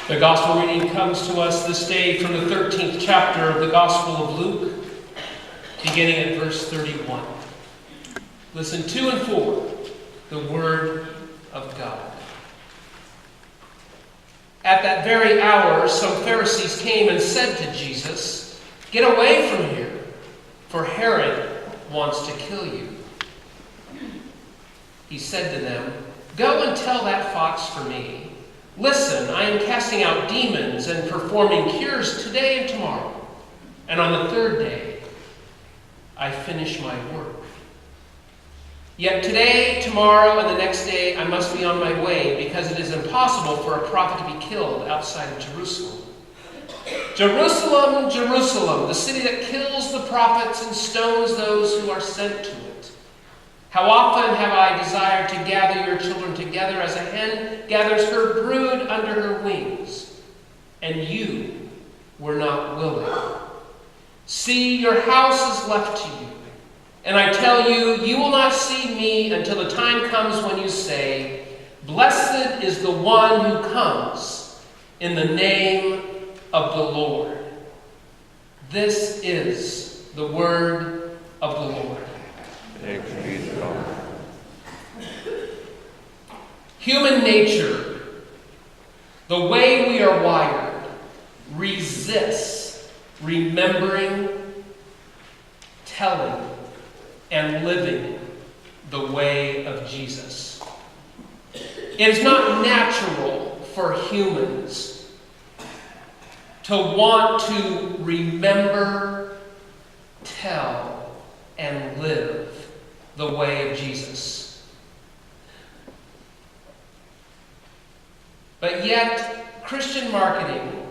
The gospel reading comes to us this day from the 13th chapter of the Gospel of Luke, beginning at verse 31. Listen to and for the word of God. At that very hour, some Pharisees came and said to Jesus, "Get away from here, for Herod wants to kill you." He said to them, "Go and tell that fox for me. Listen, I am casting out demons and performing cures today and tomorrow, and on the third day I finish my work. Yet today, tomorrow, and the next day I must be on my way, because it is impossible for a prophet to be killed outside of Jerusalem. Jerusalem, Jerusalem, the city that kills the prophets and stones those who are sent to it. How often have I desired to gather your children together as a hen gathers her brood under her wings, and you were not willing. See, your house is left to you, and I tell you, you will not see me until the time comes when you say, 'Blessed is the one who comes in the name of the Lord.'" This is the word of the Lord. Thanks be to God. Human nature, the way we are wired, resists remembering, telling, and living the way of Jesus. It is not natural for humans to want to remember, tell, and live the way of Jesus. But yet, Christian marketing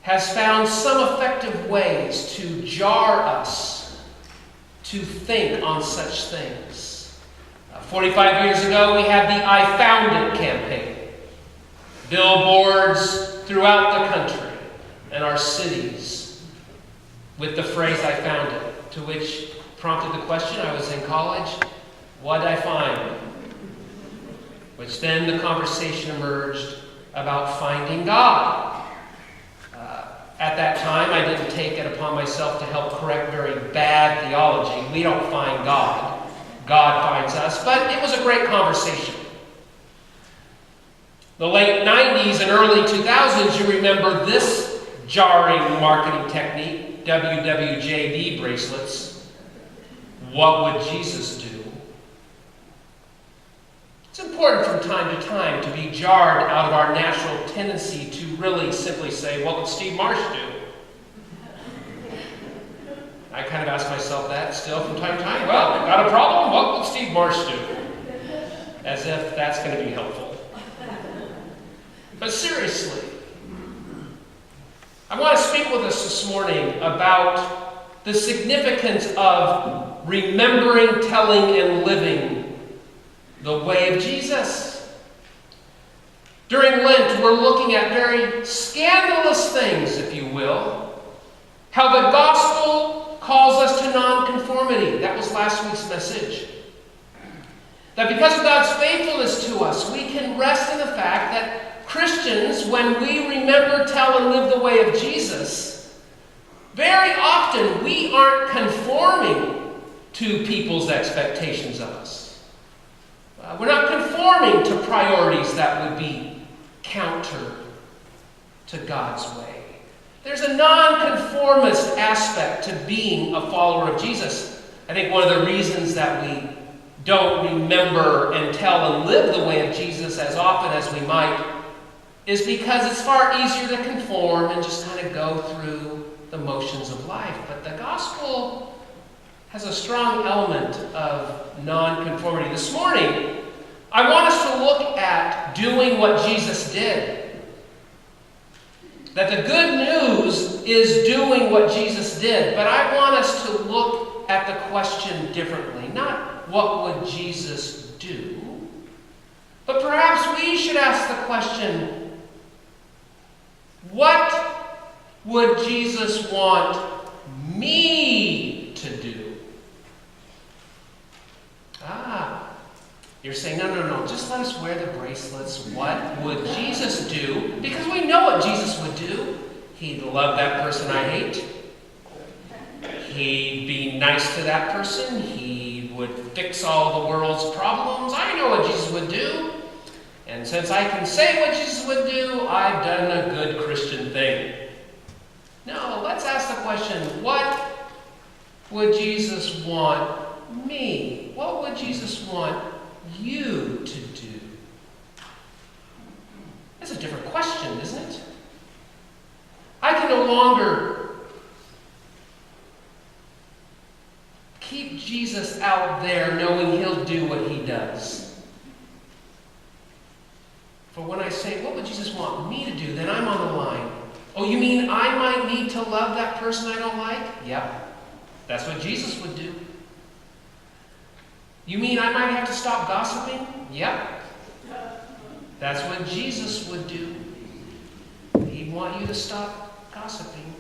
has found some effective ways to jar us to think on such things. 45 years ago, we had the "I Found It" campaign. Billboards throughout the country and our cities with the phrase "I found it," to which prompted the question, I was in college, what did I find? Which then the conversation emerged about finding God. At that time, I didn't take it upon myself to help correct very bad theology. We don't find God. God finds us. But it was a great conversation. The late 90s and early 2000s, you remember this jarring marketing technique, WWJD bracelets. What would Jesus do? It's important from time to time to be jarred out of our natural tendency to really simply say, what would Steve Marsh do? I kind of ask myself that still from time to time. Well, we've got a problem. What would Steve Marsh do? As if that's going to be helpful. But seriously, I want to speak with us this morning about the significance of remembering, telling, and living the way of Jesus. During Lent, we're looking at very scandalous things, if you will. How the gospel calls us to nonconformity. That was last week's message. That because of God's faithfulness to us, we can rest in the fact that Christians, when we remember, tell, and live the way of Jesus, very often we aren't conforming to people's expectations of us. We're not conforming to priorities that would be counter to God's way. There's a nonconformist aspect to being a follower of Jesus. I think one of the reasons that we don't remember and tell and live the way of Jesus as often as we might is because it's far easier to conform and just kind of go through the motions of life. But the gospel has a strong element of nonconformity. This morning, I want us to look at doing what Jesus did. That the good news is doing what Jesus did, but I want us to look at the question differently. Not what would Jesus do, but perhaps we should ask the question, what would Jesus want me to do? You're saying, no, just let us wear the bracelets. What would Jesus do? Because we know what Jesus would do. He'd love that person I hate. He'd be nice to that person. He would fix all the world's problems. I know what Jesus would do. And since I can say what Jesus would do, I've done a good Christian thing. No, let's ask the question, what would Jesus want me? What would Jesus want you to do? That's a different question, isn't it? I can no longer keep Jesus out there knowing he'll do what he does. For when I say, what would Jesus want me to do, then I'm on the line. Oh, you mean I might need to love that person I don't like? Yep. That's what Jesus would do. You mean I might have to stop gossiping? Yep. That's what Jesus would do. He'd want you to stop gossiping.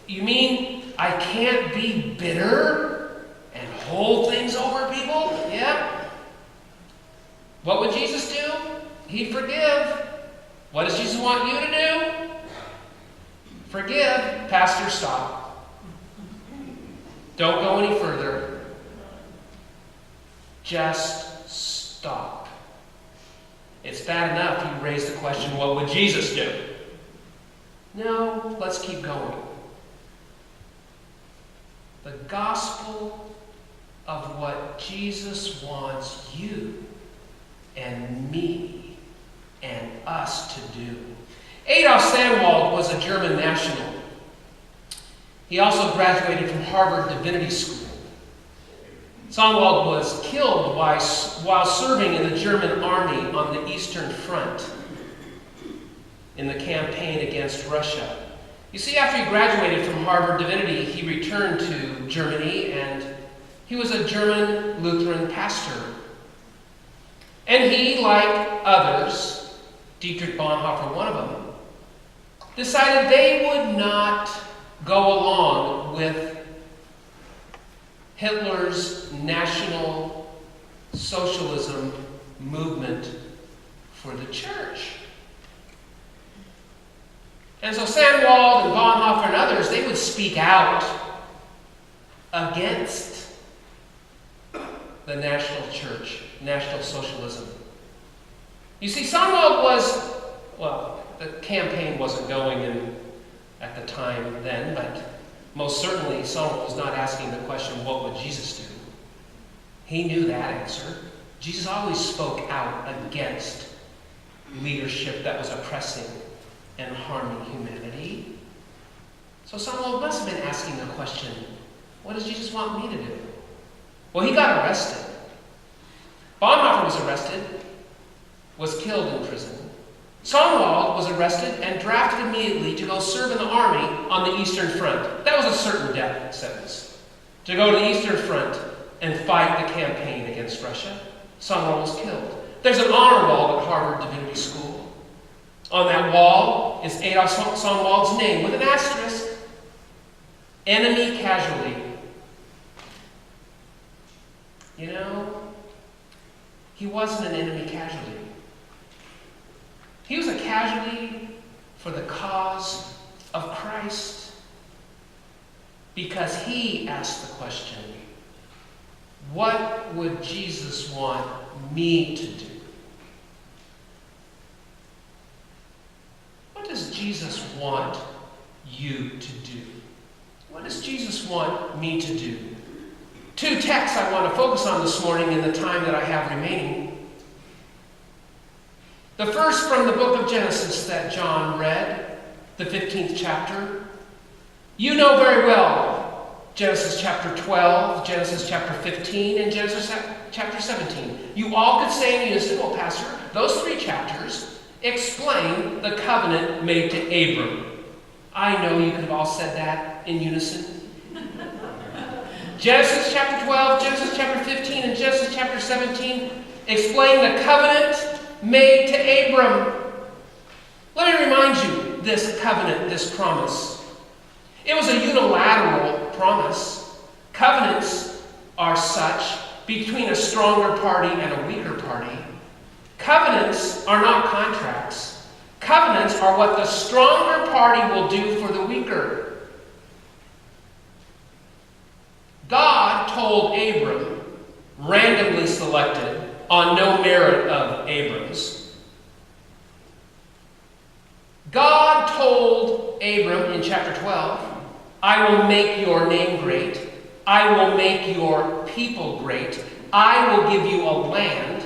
You mean I can't be bitter and hold things over people? Yep. What would Jesus do? He'd forgive. What does Jesus want you to do? Forgive. Pastor, stop. Don't go any further. Just stop. It's bad enough you raise the question, what would Jesus do? No, let's keep going. The gospel of what Jesus wants you and me and us to do. Adolf Sandwald was a German national. He also graduated from Harvard Divinity School. Sandwald was killed while serving in the German army on the Eastern Front in the campaign against Russia. You see, after he graduated from Harvard Divinity, he returned to Germany, and he was a German Lutheran pastor. And he, like others, Dietrich Bonhoeffer, one of them, decided they would not go along with Hitler's National Socialism movement for the church. And so Sandwald and Bonhoeffer and others, they would speak out against the National Church, National Socialism. You see, Sandwald the campaign wasn't going in at the time then, but most certainly Sandwald was not asking the question, what would Jesus do? He knew that answer. Jesus always spoke out against leadership that was oppressing and harming humanity. So Sandwald must have been asking the question, what does Jesus want me to do? Well, he got arrested. Bonhoeffer was arrested, was killed in prison. Sandwald was arrested and drafted immediately to go serve in the army on the Eastern Front. That was a certain death sentence. To go to the Eastern Front and fight the campaign against Russia. Sandwald was killed. There's an honor wall at Harvard Divinity School. On that wall is Adolf Sandwald's name with an asterisk. Enemy casualty. You know, he wasn't an enemy casualty. He was a casualty for the cause of Christ because he asked the question, what would Jesus want me to do? What does Jesus want you to do? What does Jesus want me to do? Two texts I want to focus on this morning in the time that I have remaining. The first from the book of Genesis that John read, the 15th chapter. You know very well Genesis chapter 12, Genesis chapter 15, and Genesis chapter 17. You all could say in unison, well, Pastor, those three chapters explain the covenant made to Abram. I know you could have all said that in unison. Genesis chapter 12, Genesis chapter 15, and Genesis chapter 17 explain the covenant made to Abram. Let me remind you this covenant, this promise. It was a unilateral promise. Covenants are such between a stronger party and a weaker party. Covenants are not contracts. Covenants are what the stronger party will do for the weaker. God told Abram, randomly selected, on no merit of Abram's. God told Abram in chapter 12, I will make your name great. I will make your people great. I will give you a land.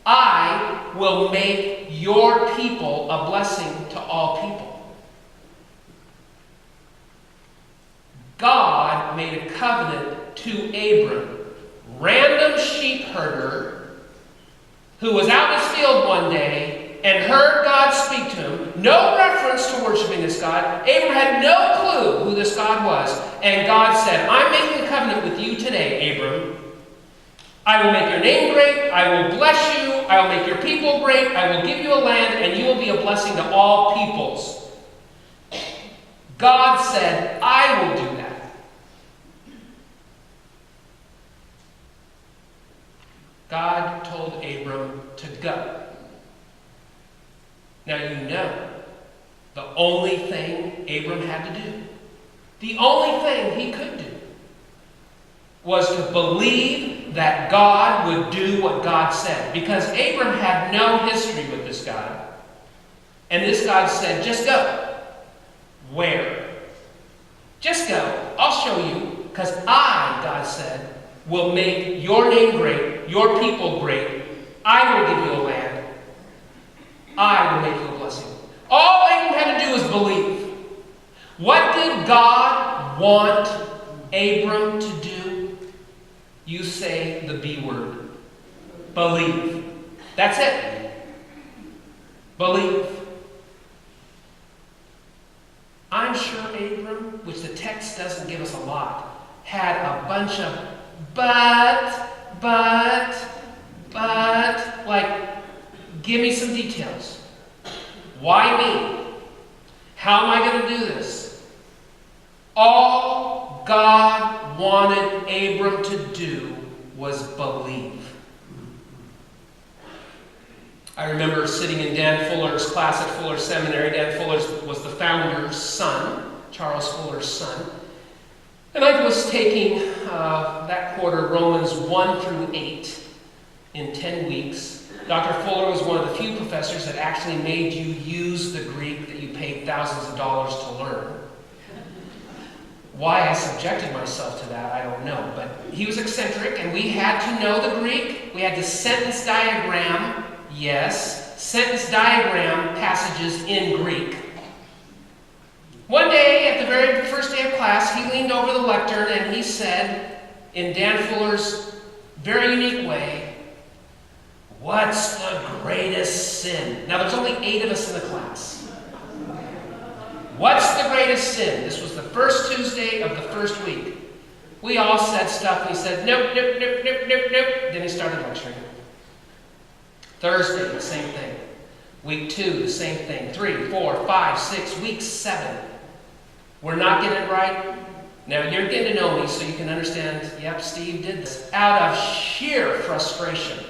I will make your people a blessing to all people. God made a covenant to Abram, random sheep herder, who was out in his field one day and heard God speak to him. No reference to worshiping this God. Abram had no clue who this God was. And God said, I'm making a covenant with you today, Abram. I will make your name great. I will bless you. I will make your people great. I will give you a land, and you will be a blessing to all peoples. God said, I will do that. God told Abram to go. Now you know, the only thing Abram had to do, the only thing he could do, was to believe that God would do what God said. Because Abram had no history with this God. And this God said, just go. Where? Just go. I'll show you. Because I, God said, will make your name great, your people great. I will give you a land. I will make you a blessing. All Abram had to do was believe. What did God want Abram to do? You say the B word. Believe. That's it. Believe. I'm sure Abram, which the text doesn't give us a lot, had a bunch of but, like, give me some details. Why me? How am I going to do this? All God wanted Abram to do was believe. I remember sitting in Dan Fuller's class at Fuller Seminary. Dan Fuller was the founder's son, Charles Fuller's son. And I was taking that quarter Romans 1 through 8 in 10 weeks. Dr. Fuller was one of the few professors that actually made you use the Greek that you paid thousands of dollars to learn. Why I subjected myself to that, I don't know. But he was eccentric, and we had to know the Greek. We had to sentence diagram, yes, sentence diagram passages in Greek. One day, at the very first day of class, he leaned over the lectern and he said, in Dan Fuller's very unique way, what's the greatest sin? Now, there's only 8 of us in the class. What's the greatest sin? This was the first Tuesday of the first week. We all said stuff, and he said, nope. Then he started lecturing. Thursday, the same thing. Week 2, the same thing. 3, 4, 5, 6, week 7. We're not getting it right. Now, you're getting to know me so you can understand, yep, Steve did this. Out of sheer frustration.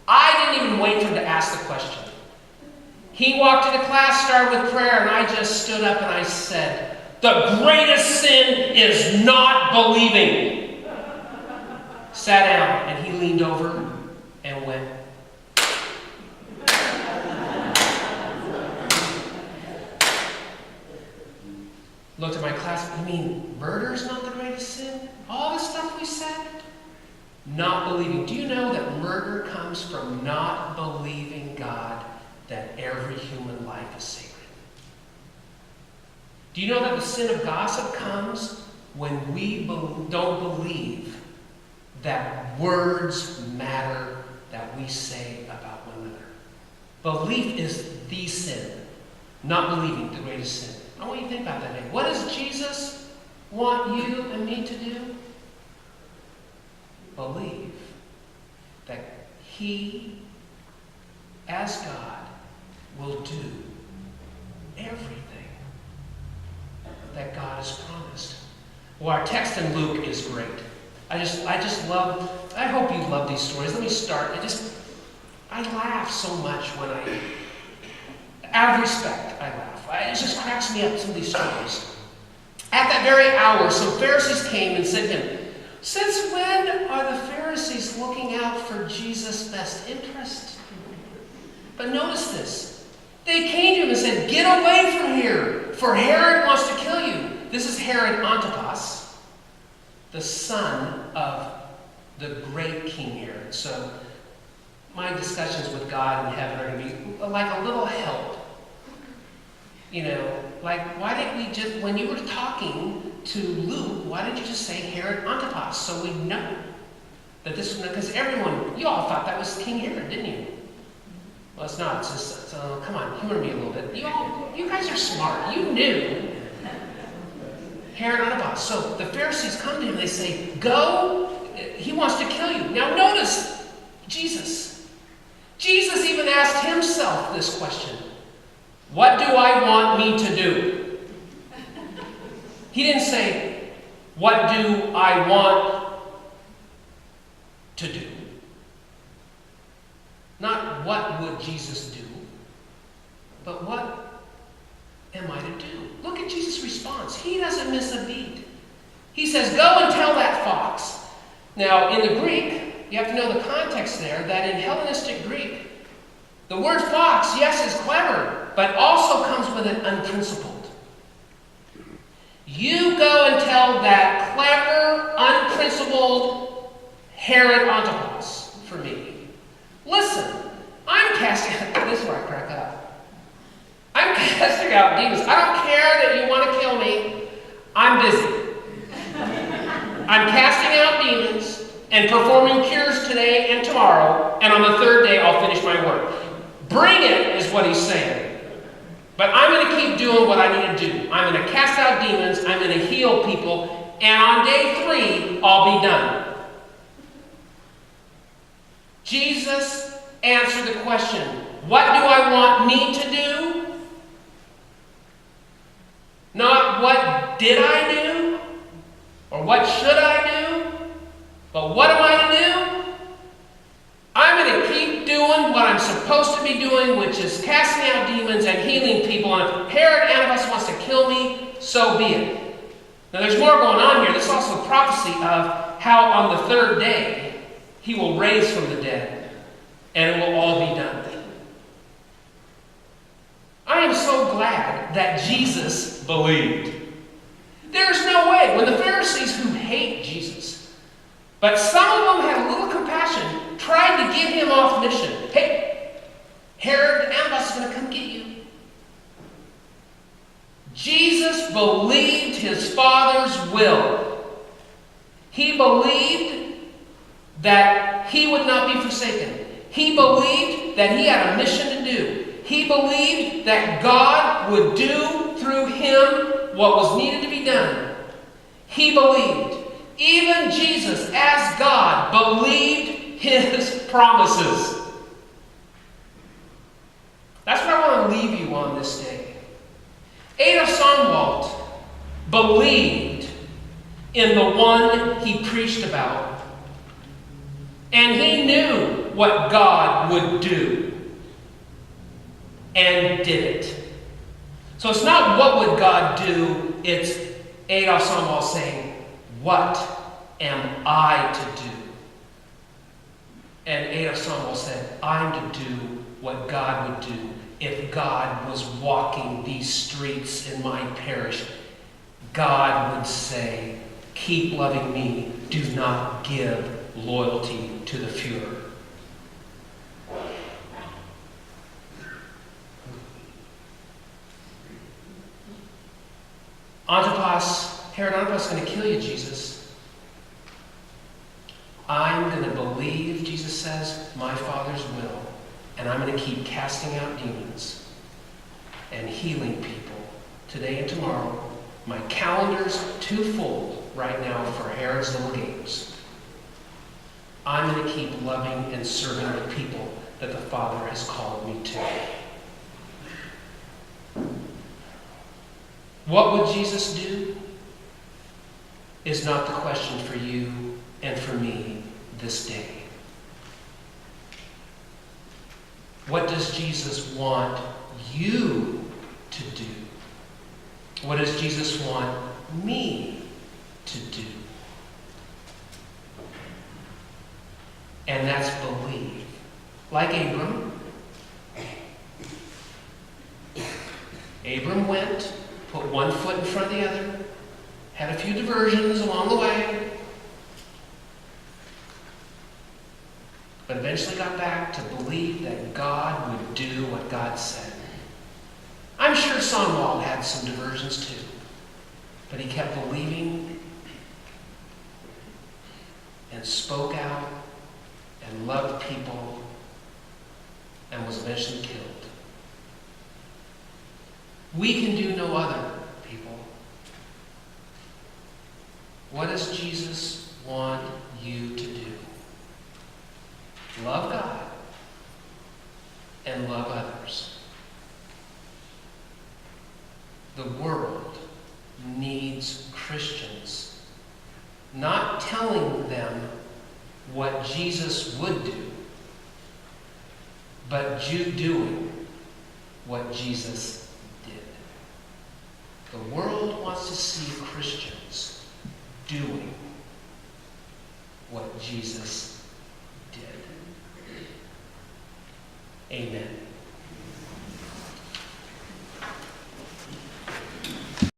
I didn't even wait for him to ask the question. He walked into class, started with prayer, and I just stood up and I said, the greatest sin is not believing. Sat down, and he leaned over and went, looked at my class, you mean murder's not the greatest sin? All the stuff we said? Not believing. Do you know that murder comes from not believing God that every human life is sacred? Do you know that the sin of gossip comes when we don't believe that words matter that we say about one another? Belief is the sin. Not believing, the greatest sin. I want you to think about that today. What does Jesus want you and me to do? Believe that He, as God, will do everything that God has promised. Well, our text in Luke is great. I just love I hope you love these stories. Let me start. I laugh so much when out of respect, I laugh. It just cracks me up, some of these stories. At that very hour, some Pharisees came and said to him, "Since when are the Pharisees looking out for Jesus' best interest?" But notice this. They came to him and said, "Get away from here, for Herod wants to kill you." This is Herod Antipas, the son of the great King Herod. So my discussions with God in heaven are going to be like a little help. Like, why didn't we just, when you were talking to Luke, why didn't you just say Herod Antipas so we know that this was, because you all thought that was King Herod, didn't you? Well, it's not. It's just, come on, humor me a little bit. You guys are smart. You knew Herod Antipas. So the Pharisees come to him and they say, "Go, he wants to kill you." Now notice, Jesus even asked himself this question. What do I want me to do? He didn't say, what do I want to do? Not what would Jesus do, but what am I to do? Look at Jesus' response. He doesn't miss a beat. He says, "Go and tell that fox." Now, in the Greek, you have to know the context there, that in Hellenistic Greek, the word fox, yes, is clever, but also comes with an unprincipled. You go and tell that clever, unprincipled Herod Antipas for me. Listen, I'm casting out, this is where I crack up. I'm casting out demons. I don't care that you want to kill me. I'm busy. I'm casting out demons and performing cures today and tomorrow, and on the third day I'll finish my work. Bring it, is what he's saying. But I'm going to keep doing what I need to do. I'm going to cast out demons, I'm going to heal people, and on day 3, I'll be done. Jesus answered the question, what do I want me to do? Not what did I do? Or what should I do? But what am I to do? I'm going to keep doing what I'm supposed to be doing, which is casting out demons and healing people. And if Herod Antipas wants to kill me, so be it. Now there's more going on here. There's also a prophecy of how on the third day he will raise from the dead and it will all be done. I am so glad that Jesus believed. There's no way, when the Pharisees who hate Jesus, but some of them had a little compassion, tried to get him off mission. Hey, Herod Antipas is going to come get you. Jesus believed his Father's will. He believed that he would not be forsaken. He believed that he had a mission to do. He believed that God would do through him what was needed to be done. He believed. Even Jesus, as God, believed his promises. That's what I want to leave you on this day. Ada Songwalt believed in the one he preached about. And he knew what God would do. And did it. So it's not what would God do, it's Adolf Songwalt saying, what am I to do? And Adolf Songwalt said, I'm to do what God would do if God was walking these streets in my parish. God would say, keep loving me, do not give loyalty to the Führer. Herod Antipas is going to kill you, Jesus. I'm going to believe, Jesus says, my Father's will, and I'm going to keep casting out demons and healing people today and tomorrow. My calendar's too full right now for Herod's little games. I'm going to keep loving and serving the people that the Father has called me to. What would Jesus do? Is not the question for you and for me this day? What does Jesus want you to do? What does Jesus want me to do? And that's believe. Like Abram. Abram went, put one foot in front of the other, had a few diversions along the way, but eventually got back to believe that God would do what God said. I'm sure Sonwald had some diversions too, but he kept believing and spoke out and loved people and was eventually killed. We can do no other, people. What does Jesus want you to do? Love God and love others. The world needs Christians not telling them what Jesus would do, but doing what Jesus did. The world wants to see Christians doing what Jesus did. Amen.